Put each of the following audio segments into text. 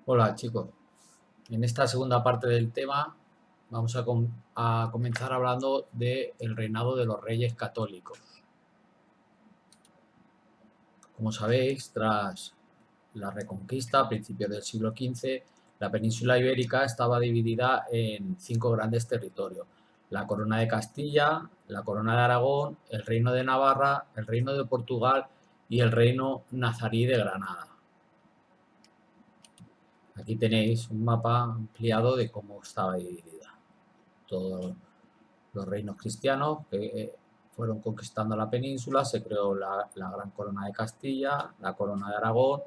Hola chicos, en esta segunda parte del tema vamos a comenzar hablando del reinado de los reyes católicos. Como sabéis, tras la Reconquista a principios del siglo XV, la península ibérica estaba dividida en 5 grandes territorios: la Corona de Castilla, la Corona de Aragón, el Reino de Navarra, el Reino de Portugal y el Reino nazarí de Granada. Aquí tenéis un mapa ampliado de cómo estaba dividida. Todos los reinos cristianos que fueron conquistando la península. Se creó la Gran Corona de Castilla, la Corona de Aragón,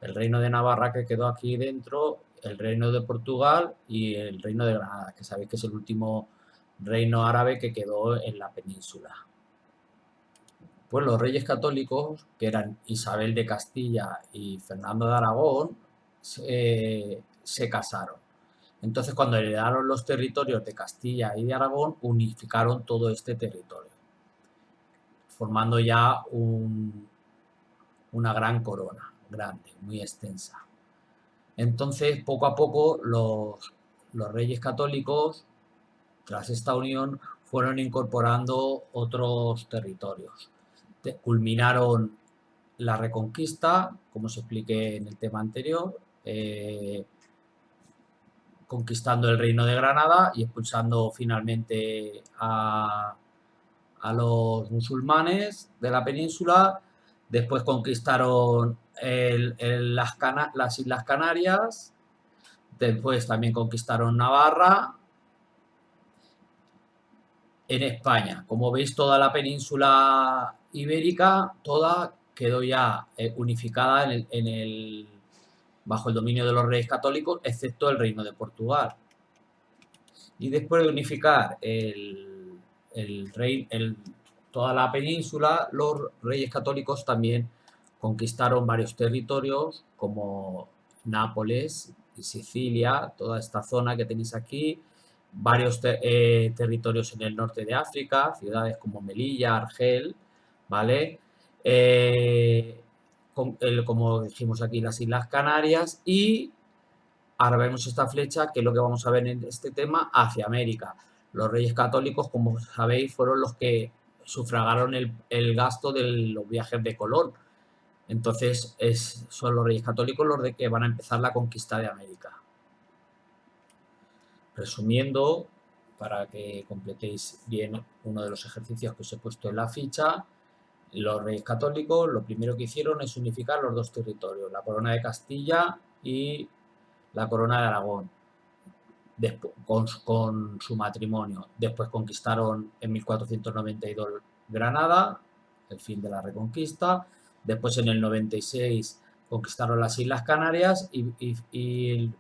el Reino de Navarra, que quedó aquí dentro, el Reino de Portugal y el Reino de Granada, que sabéis que es el último reino árabe que quedó en la península. Pues los reyes católicos, que eran Isabel de Castilla y Fernando de Aragón, se casaron. Entonces, cuando heredaron los territorios de Castilla y de Aragón, unificaron todo este territorio, formando ya una gran corona, grande, muy extensa. Entonces, poco a poco, los reyes católicos, tras esta unión, fueron incorporando otros territorios. Culminaron la Reconquista, como os expliqué en el tema anterior, conquistando el reino de Granada y expulsando finalmente a los musulmanes de la península. Después conquistaron las Islas Canarias. Después también conquistaron Navarra. En España, como veis, toda la península ibérica, toda quedó ya unificada bajo el dominio de los reyes católicos, excepto el reino de Portugal. Y después de unificar toda la península, los reyes católicos también conquistaron varios territorios como Nápoles y Sicilia, toda esta zona que tenéis aquí, varios territorios en el norte de África, ciudades como Melilla, Argel, ¿vale? Como dijimos aquí, las Islas Canarias. Y ahora vemos esta flecha, que es lo que vamos a ver en este tema, hacia América. Los reyes católicos, como sabéis, fueron los que sufragaron el gasto de los viajes de Colón. Entonces son los reyes católicos los de que van a empezar la conquista de América. Resumiendo, para que completéis bien uno de los ejercicios que os he puesto en la ficha, los reyes católicos lo primero que hicieron es unificar los dos territorios, la corona de Castilla y la corona de Aragón, con su matrimonio. Después conquistaron en 1492 Granada, el fin de la Reconquista. Después, en el 96, conquistaron las Islas Canarias y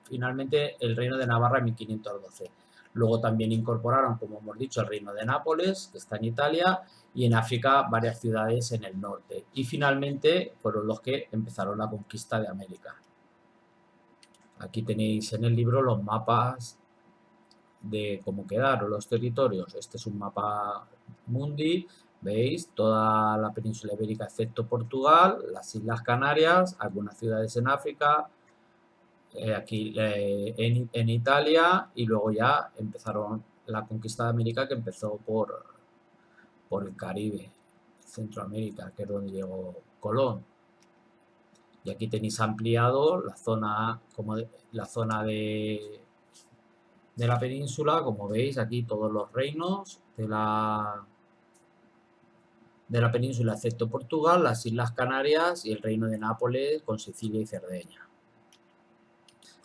finalmente el Reino de Navarra en 1512. Luego también incorporaron, como hemos dicho, el Reino de Nápoles, que está en Italia, y en África varias ciudades en el norte. Y finalmente fueron los que empezaron la conquista de América. Aquí tenéis en el libro los mapas de cómo quedaron los territorios. Este es un mapa mundi, veis toda la península ibérica excepto Portugal, las Islas Canarias, algunas ciudades en África, aquí en Italia, y luego ya empezaron la conquista de América, que empezó por el Caribe, Centroamérica, que es donde llegó Colón. Y aquí tenéis ampliado la zona, la zona de la península. Como veis, aquí todos los reinos de la península excepto Portugal, las Islas Canarias y el reino de Nápoles con Sicilia y Cerdeña.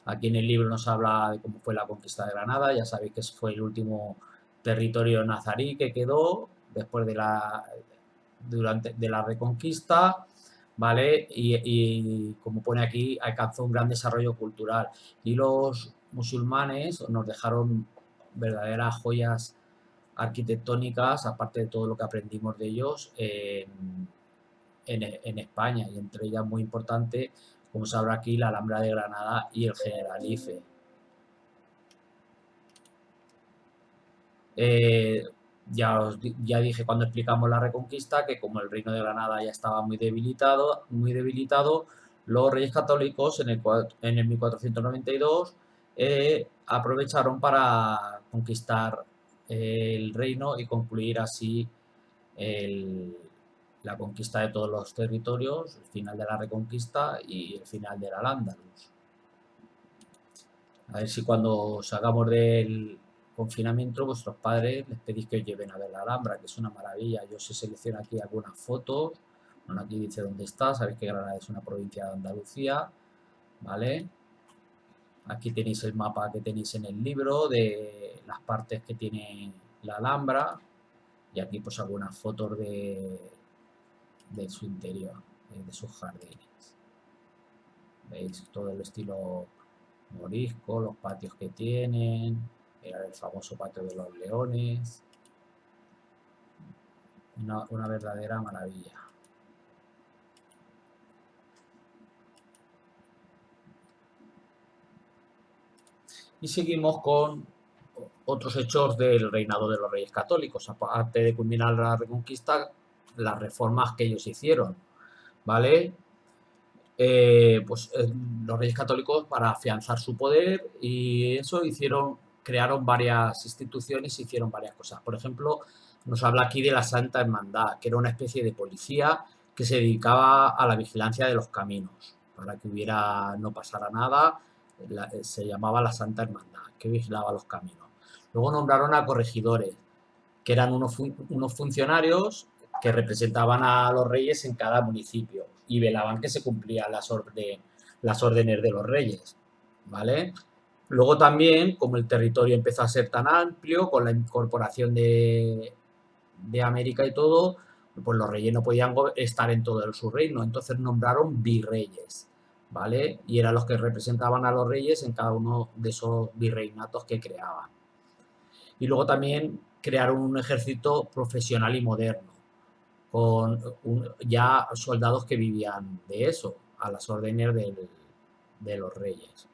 Aquí en el libro nos habla de cómo fue la conquista de Granada. Ya sabéis que fue el último territorio nazarí que quedó después de la Reconquista, ¿vale? Y como pone aquí, alcanzó un gran desarrollo cultural. Y los musulmanes nos dejaron verdaderas joyas arquitectónicas, aparte de todo lo que aprendimos de ellos en España, y entre ellas muy importante, como sabrá aquí, la Alhambra de Granada y el Generalife. Eh, ya dije cuando explicamos la Reconquista que como el reino de Granada ya estaba muy debilitado, los reyes católicos en el 1492 aprovecharon para conquistar el reino y concluir así el- la conquista de todos los territorios, el final de la Reconquista y el final del Al-Ándalus. A ver si cuando salgamos del confinamiento vuestros padres les pedís que os lleven a ver la Alhambra, que es una maravilla. Yo os selecciono aquí algunas fotos. Bueno, aquí dice dónde está. Sabéis que Granada es una provincia de Andalucía, ¿vale? Aquí tenéis el mapa que tenéis en el libro de las partes que tiene la Alhambra. Y aquí pues algunas fotos de su interior, de sus jardines. ¿Veis? Todo el estilo morisco, los patios que tienen, era el famoso patio de los leones, una verdadera maravilla. Y seguimos con otros hechos del reinado de los reyes católicos, aparte de culminar la reconquista, las reformas que ellos hicieron, ¿vale? Los reyes católicos para afianzar su poder y eso crearon varias instituciones y hicieron varias cosas. Por ejemplo, nos habla aquí de la Santa Hermandad, que era una especie de policía que se dedicaba a la vigilancia de los caminos, para que no pasara nada, se llamaba la Santa Hermandad, que vigilaba los caminos. Luego nombraron a corregidores, que eran unos funcionarios que representaban a los reyes en cada municipio y velaban que se cumplían las órdenes de los reyes, ¿vale? Luego también, como el territorio empezó a ser tan amplio, con la incorporación de América y todo, pues los reyes no podían estar en todo su reino, entonces nombraron virreyes, ¿vale? Y eran los que representaban a los reyes en cada uno de esos virreinatos que creaban. Y luego también crearon un ejército profesional y moderno, con ya soldados que vivían de eso, a las órdenes de los reyes.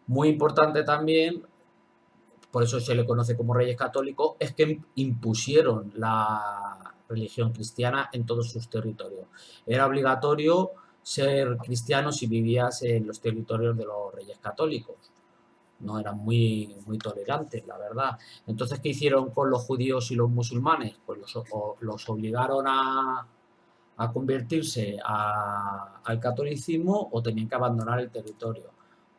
Muy importante también, por eso se le conoce como reyes católicos, es que impusieron la religión cristiana en todos sus territorios. Era obligatorio ser cristiano si vivías en los territorios de los reyes católicos. No eran muy tolerantes, la verdad. Entonces, ¿qué hicieron con los judíos y los musulmanes? Pues los obligaron a convertirse al catolicismo o tenían que abandonar el territorio,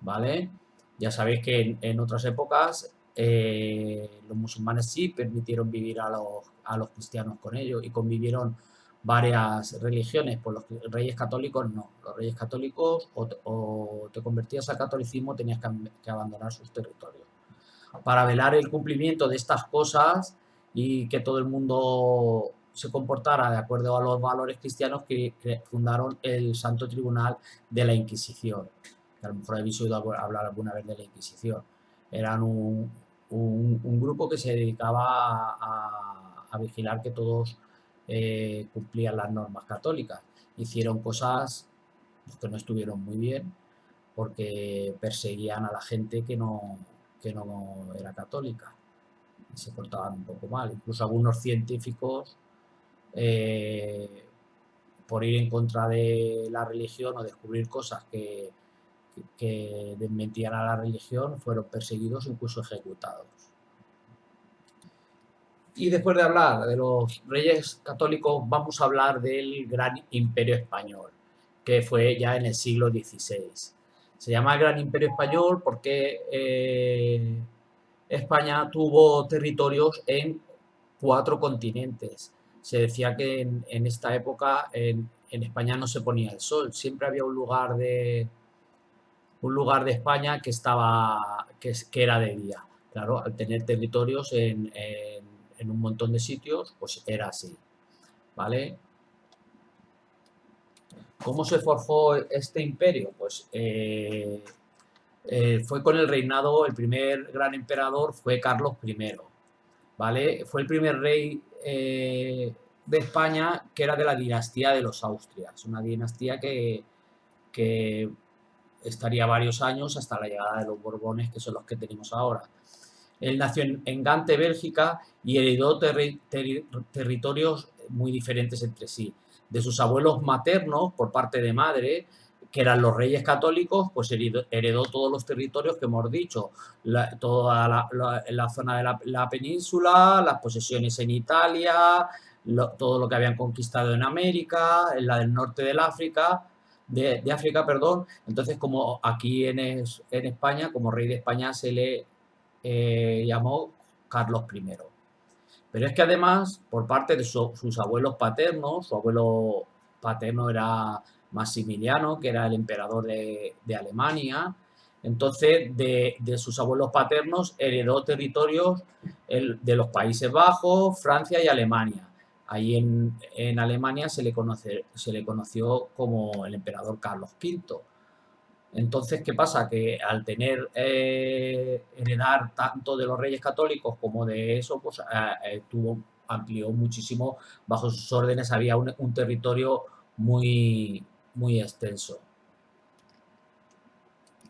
¿vale? Ya sabéis que en otras épocas los musulmanes sí permitieron vivir a los cristianos con ellos y convivieron varias religiones, pues los reyes católicos no. Los reyes católicos o te convertías al catolicismo o tenías que abandonar sus territorios. Para velar el cumplimiento de estas cosas y que todo el mundo se comportara de acuerdo a los valores cristianos, que fundaron el Santo Tribunal de la Inquisición, que a lo mejor habéis oído hablar alguna vez de la Inquisición. Eran un grupo que se dedicaba a vigilar que todos cumplían las normas católicas. Hicieron cosas que no estuvieron muy bien porque perseguían a la gente que no era católica y se portaban un poco mal. Incluso algunos científicos, por ir en contra de la religión o descubrir cosas que desmentían a la religión, fueron perseguidos e incluso ejecutados. Y después de hablar de los reyes católicos, vamos a hablar del gran imperio español, que fue ya en el siglo XVI. Se llama Gran Imperio Español porque España tuvo territorios en 4 continentes. Se decía que en esta época en España no se ponía el sol, siempre había un lugar de España que era de día. Claro, al tener territorios en un montón de sitios, pues era así, ¿vale? ¿Cómo se forjó este imperio? Pues fue con el reinado, el primer gran emperador fue Carlos I, ¿vale? Fue el primer rey de España que era de la dinastía de los Austrias, una dinastía que estaría varios años hasta la llegada de los Borbones, que son los que tenemos ahora. Él nació en Gante, Bélgica, y heredó territorios muy diferentes entre sí. De sus abuelos maternos, por parte de madre, que eran los reyes católicos, pues heredó todos los territorios que hemos dicho, toda la zona de la península, las posesiones en Italia, todo lo que habían conquistado en América, en la del norte del África, de África, perdón. Entonces, como aquí en España, como rey de España se le llamó Carlos I. Pero es que además, por parte de sus abuelos paternos, su abuelo paterno era Maximiliano, que era el emperador de Alemania. Entonces, de sus abuelos paternos heredó territorios de los Países Bajos, Francia y Alemania. Ahí en Alemania se le conoció como el emperador Carlos V. Entonces, ¿qué pasa? Que al heredar tanto de los reyes católicos como de eso, pues amplió muchísimo, bajo sus órdenes había un territorio muy, muy extenso.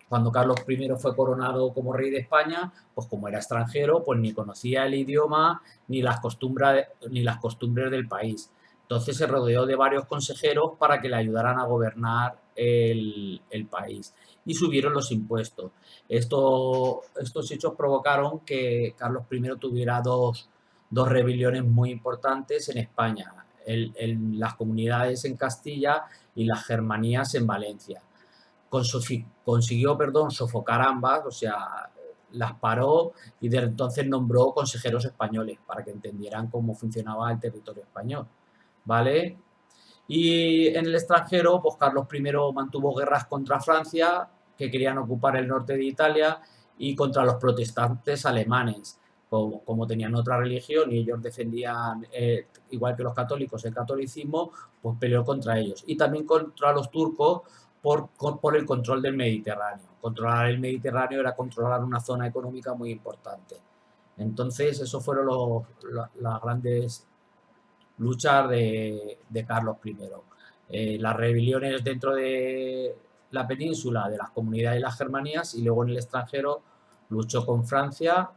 Cuando Carlos I fue coronado como rey de España, pues como era extranjero, pues ni conocía el idioma ni las costumbres del país. Entonces se rodeó de varios consejeros para que le ayudaran a gobernar el país y subieron los impuestos. Estos hechos provocaron que Carlos I tuviera dos rebeliones muy importantes en España, las comunidades en Castilla y las germanías en Valencia. Consiguió, sofocar ambas, o sea, las paró y desde entonces nombró consejeros españoles para que entendieran cómo funcionaba el territorio español, ¿vale? Y en el extranjero, pues Carlos I mantuvo guerras contra Francia, que querían ocupar el norte de Italia, y contra los protestantes alemanes, como tenían otra religión y ellos defendían, igual que los católicos, el catolicismo, pues peleó contra ellos. Y también contra los turcos por el control del Mediterráneo. Controlar el Mediterráneo era controlar una zona económica muy importante. Entonces, esos fueron las grandes luchas de Carlos I. Las rebeliones dentro de la península, de las comunidades y las germanías, y luego en el extranjero luchó con Francia,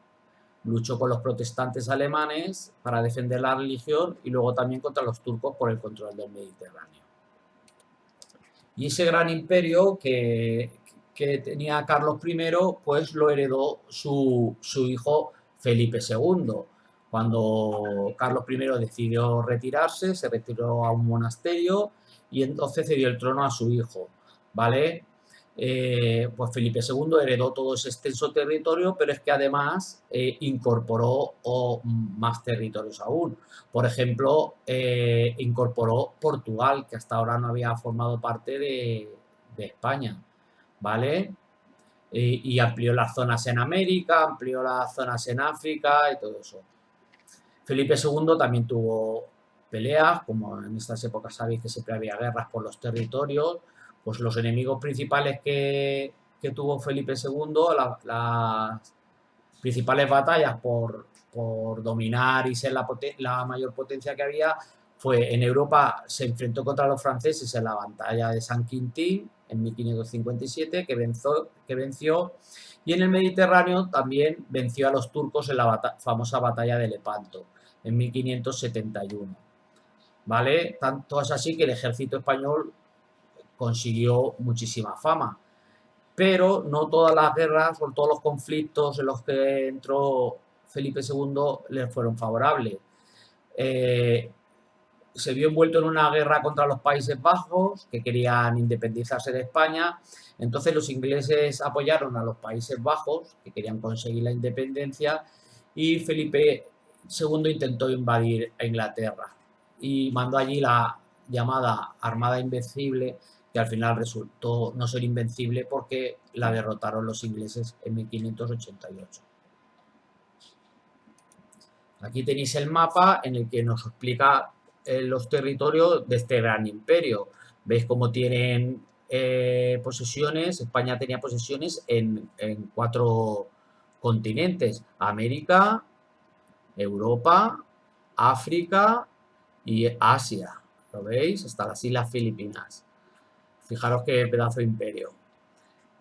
luchó con los protestantes alemanes para defender la religión y luego también contra los turcos por el control del Mediterráneo. Y ese gran imperio que tenía Carlos I, pues lo heredó su hijo Felipe II. Cuando Carlos I decidió retirarse, se retiró a un monasterio y entonces cedió el trono a su hijo, ¿vale? Pues Felipe II heredó todo ese extenso territorio, pero es que además incorporó más territorios aún. Por ejemplo, incorporó Portugal, que hasta ahora no había formado parte de España, ¿vale? Y amplió las zonas en América, amplió las zonas en África y todo eso. Felipe II también tuvo peleas, como en estas épocas sabéis que siempre había guerras por los territorios. Pues los enemigos principales que tuvo Felipe II, las principales batallas por dominar y ser la mayor potencia que había, fue en Europa, se enfrentó contra los franceses en la batalla de San Quintín en 1557, que venció, y en el Mediterráneo también venció a los turcos en la famosa batalla de Lepanto en 1571. ¿Vale? Tanto es así que el ejército español consiguió muchísima fama. Pero no todas las guerras o todos los conflictos en los que entró Felipe II le fueron favorables. Se vio envuelto en una guerra contra los Países Bajos, que querían independizarse de España. Entonces los ingleses apoyaron a los Países Bajos, que querían conseguir la independencia, y Felipe II intentó invadir a Inglaterra y mandó allí la llamada Armada Invencible, que al final resultó no ser invencible porque la derrotaron los ingleses en 1588. Aquí tenéis el mapa en el que nos explica los territorios de este gran imperio. Veis cómo tienen posesiones. España tenía posesiones en 4 continentes: América, Europa, África y Asia. ¿Lo veis? Hasta las Islas Filipinas. Fijaros qué pedazo de imperio.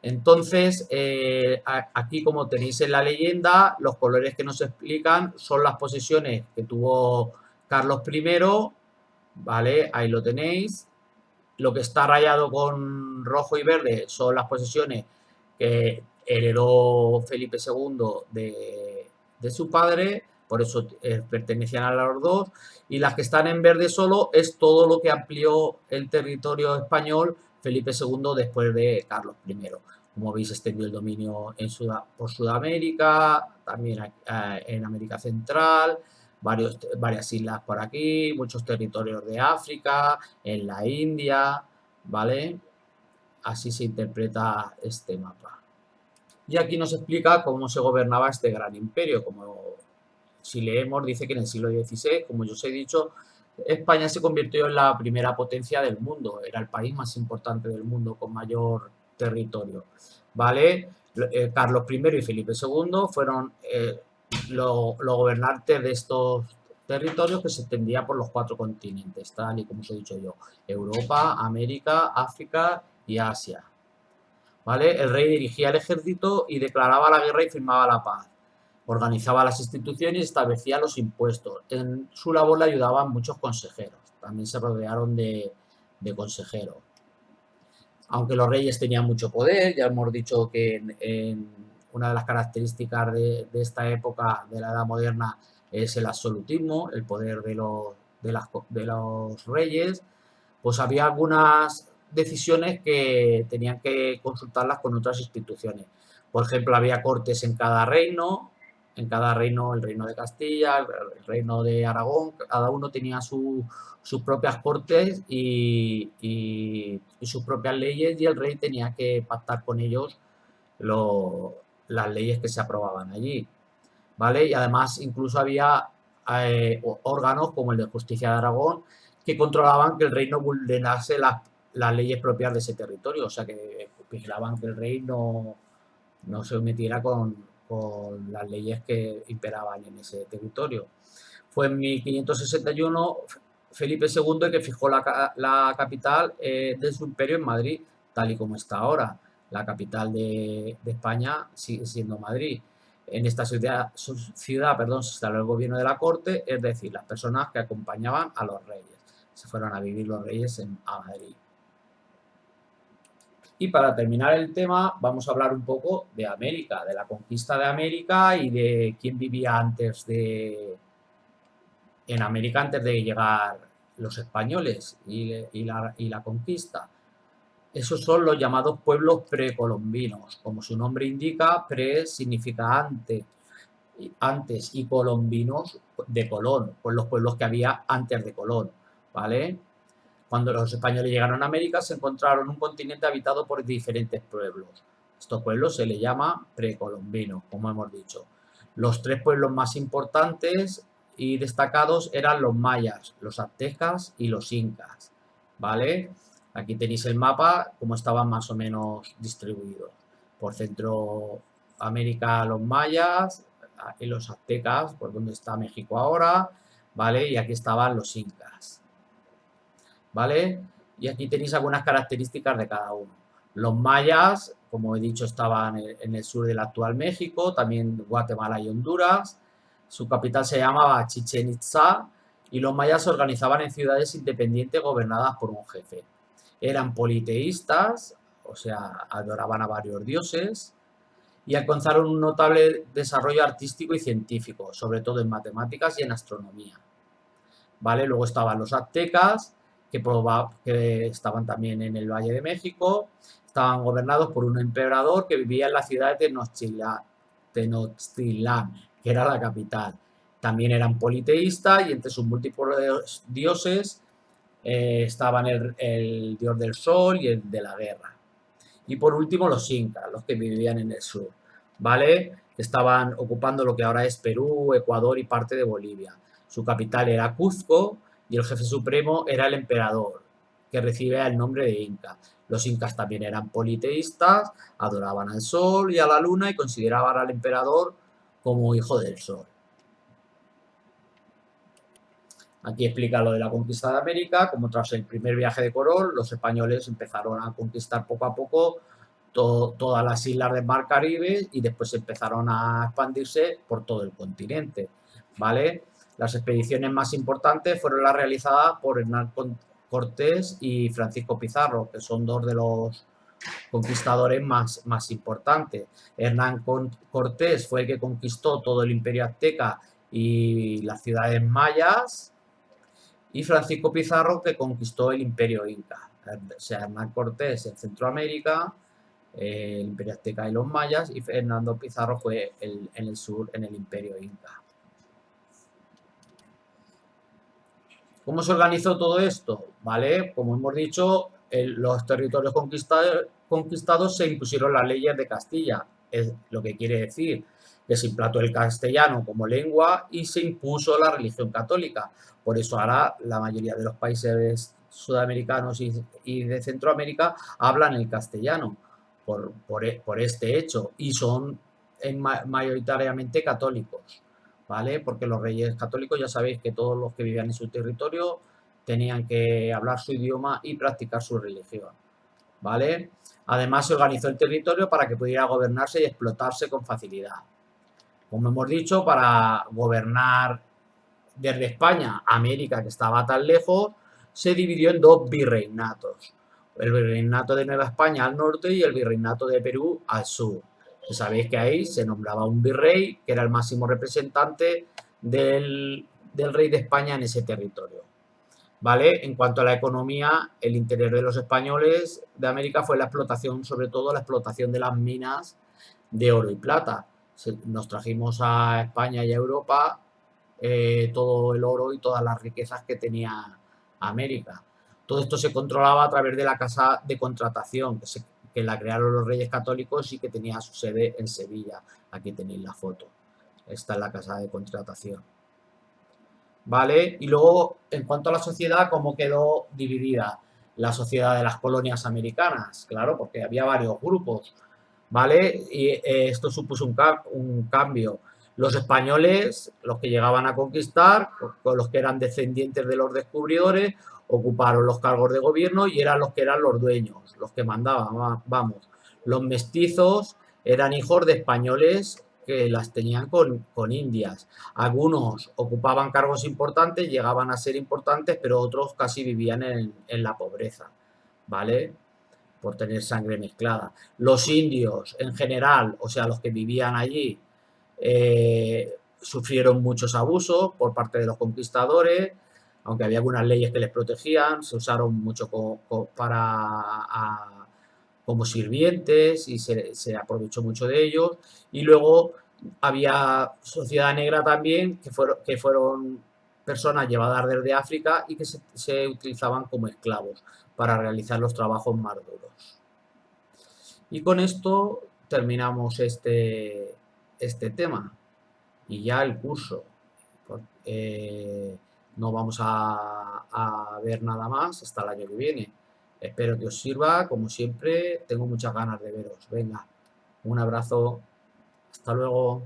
Entonces, aquí como tenéis en la leyenda, los colores que nos explican son las posesiones que tuvo Carlos I, ¿vale? Ahí lo tenéis. lo que está rayado con rojo y verde son las posesiones que heredó Felipe II de su padre, por eso pertenecían a los dos, y las que están en verde solo es todo lo que amplió el territorio español Felipe II después de Carlos I. Como veis, extendió el dominio por Sudamérica, también en América Central, varias islas por aquí, muchos territorios de África, en la India, ¿vale? Así se interpreta este mapa. Y aquí nos explica cómo se gobernaba este gran imperio. Como si leemos, dice que en el siglo XVI, como yo os he dicho, España se convirtió en la primera potencia del mundo. Era el país más importante del mundo con mayor territorio. ¿Vale? Carlos I y Felipe II fueron los gobernantes de estos territorios que se extendía por los 4 continentes, tal y como os he dicho yo, Europa, América, África y Asia. ¿Vale? El rey dirigía el ejército y declaraba la guerra y firmaba la paz. Organizaba las instituciones y establecía los impuestos. En su labor le ayudaban muchos consejeros. También se rodearon de consejeros. Aunque los reyes tenían mucho poder, ya hemos dicho que una de las características de esta época de la Edad Moderna es el absolutismo, el poder de los reyes, pues había algunas decisiones que tenían que consultarlas con otras instituciones. Por ejemplo, había cortes en cada reino, el reino de Castilla, el reino de Aragón, cada uno tenía sus propias cortes y sus propias leyes, y el rey tenía que pactar con ellos las leyes que se aprobaban allí, ¿vale? Y además incluso había órganos como el de Justicia de Aragón que controlaban que el rey no vulnerase las leyes propias de ese territorio, o sea que vigilaban que el rey no se metiera con las leyes que imperaban en ese territorio. Fue en 1561 Felipe II el que fijó la capital de su imperio en Madrid, tal y como está ahora. La capital de España sigue siendo Madrid. En esta ciudad se instaló el gobierno de la corte, es decir, las personas que acompañaban a los reyes. Se fueron a vivir los reyes a Madrid. Y para terminar el tema, vamos a hablar un poco de América, de la conquista de América y de quién vivía en América antes de llegar los españoles y la conquista. Esos son los llamados pueblos precolombinos. Como su nombre indica, pre significa antes y colombinos de Colón, pues los pueblos que había antes de Colón, ¿vale? Cuando los españoles llegaron a América se encontraron un continente habitado por diferentes pueblos. Estos pueblos se les llama precolombinos, como hemos dicho. Los 3 pueblos más importantes y destacados eran los mayas, los aztecas y los incas, ¿vale? Aquí tenéis el mapa, cómo estaban más o menos distribuidos. Por Centroamérica los mayas y los aztecas, por donde está México ahora, ¿vale? Y aquí estaban los incas, ¿vale? Y aquí tenéis algunas características de cada uno. Los mayas, como he dicho, estaban en el sur del actual México, también Guatemala y Honduras. Su capital se llamaba Chichén Itzá y los mayas se organizaban en ciudades independientes gobernadas por un jefe. Eran politeístas, o sea, adoraban a varios dioses y alcanzaron un notable desarrollo artístico y científico, sobre todo en matemáticas y en astronomía, ¿vale? Luego estaban los aztecas, que estaban también en el Valle de México, estaban gobernados por un emperador que vivía en la ciudad de Tenochtitlán, que era la capital. También eran politeístas y entre sus múltiples dioses estaban el dios del sol y el de la guerra. Y por último los incas, los que vivían en el sur, ¿vale? Estaban ocupando lo que ahora es Perú, Ecuador y parte de Bolivia. Su capital era Cuzco y el jefe supremo era el emperador, que recibe el nombre de Inca. Los incas también eran politeístas, adoraban al sol y a la luna y consideraban al emperador como hijo del sol. Aquí explica lo de la conquista de América, como tras el primer viaje de Colón, los españoles empezaron a conquistar poco a poco todas las islas del Mar Caribe y después empezaron a expandirse por todo el continente, ¿vale? Las expediciones más importantes fueron las realizadas por Hernán Cortés y Francisco Pizarro, que son dos de los conquistadores más importantes. Hernán Cortés fue el que conquistó todo el imperio azteca y las ciudades mayas, y Francisco Pizarro que conquistó el imperio inca. O sea, Hernán Cortés en Centroamérica, el imperio azteca y los mayas, y Fernando Pizarro fue en el sur, en el imperio inca. ¿Cómo se organizó todo esto? ¿Vale? Como hemos dicho, los territorios conquistados se impusieron las leyes de Castilla, es lo que quiere decir que se implantó el castellano como lengua y se impuso la religión católica. Por eso ahora la mayoría de los países sudamericanos y de Centroamérica hablan el castellano por este hecho y son mayoritariamente católicos. ¿Vale? Porque los reyes católicos ya sabéis que todos los que vivían en su territorio tenían que hablar su idioma y practicar su religión, ¿vale? Además se organizó el territorio para que pudiera gobernarse y explotarse con facilidad. Como hemos dicho, para gobernar desde España a América, que estaba tan lejos, se dividió en dos virreinatos. El virreinato de Nueva España al norte y el virreinato de Perú al sur. Sabéis que ahí se nombraba un virrey, que era el máximo representante del rey de España en ese territorio. ¿Vale? En cuanto a la economía, el interés de los españoles de América fue la explotación, sobre todo la explotación de las minas de oro y plata. Nos trajimos a España y a Europa todo el oro y todas las riquezas que tenía América. Todo esto se controlaba a través de la Casa de Contratación, que la crearon los Reyes Católicos y que tenía su sede en Sevilla. Aquí tenéis la foto. Esta es la Casa de Contratación. ¿Vale? Y luego, en cuanto a la sociedad, ¿cómo quedó dividida? La sociedad de las colonias americanas, claro, porque había varios grupos, ¿vale? Y esto supuso un cambio. Los españoles, los que llegaban a conquistar, con los que eran descendientes de los descubridores, ocuparon los cargos de gobierno y eran los dueños, los que mandaban, vamos. Los mestizos eran hijos de españoles que las tenían con indias. Algunos ocupaban cargos importantes, llegaban a ser importantes, pero otros casi vivían en la pobreza, ¿vale? Por tener sangre mezclada. Los indios en general, o sea, los que vivían allí, sufrieron muchos abusos por parte de los conquistadores, aunque había algunas leyes que les protegían, se usaron mucho como sirvientes y se aprovechó mucho de ellos. Y luego había sociedad negra también, que fueron personas llevadas desde África y que se utilizaban como esclavos para realizar los trabajos más duros. Y con esto terminamos este tema y ya el curso. No vamos a ver nada más hasta el año que viene. Espero que os sirva, como siempre, tengo muchas ganas de veros. Venga, un abrazo, hasta luego.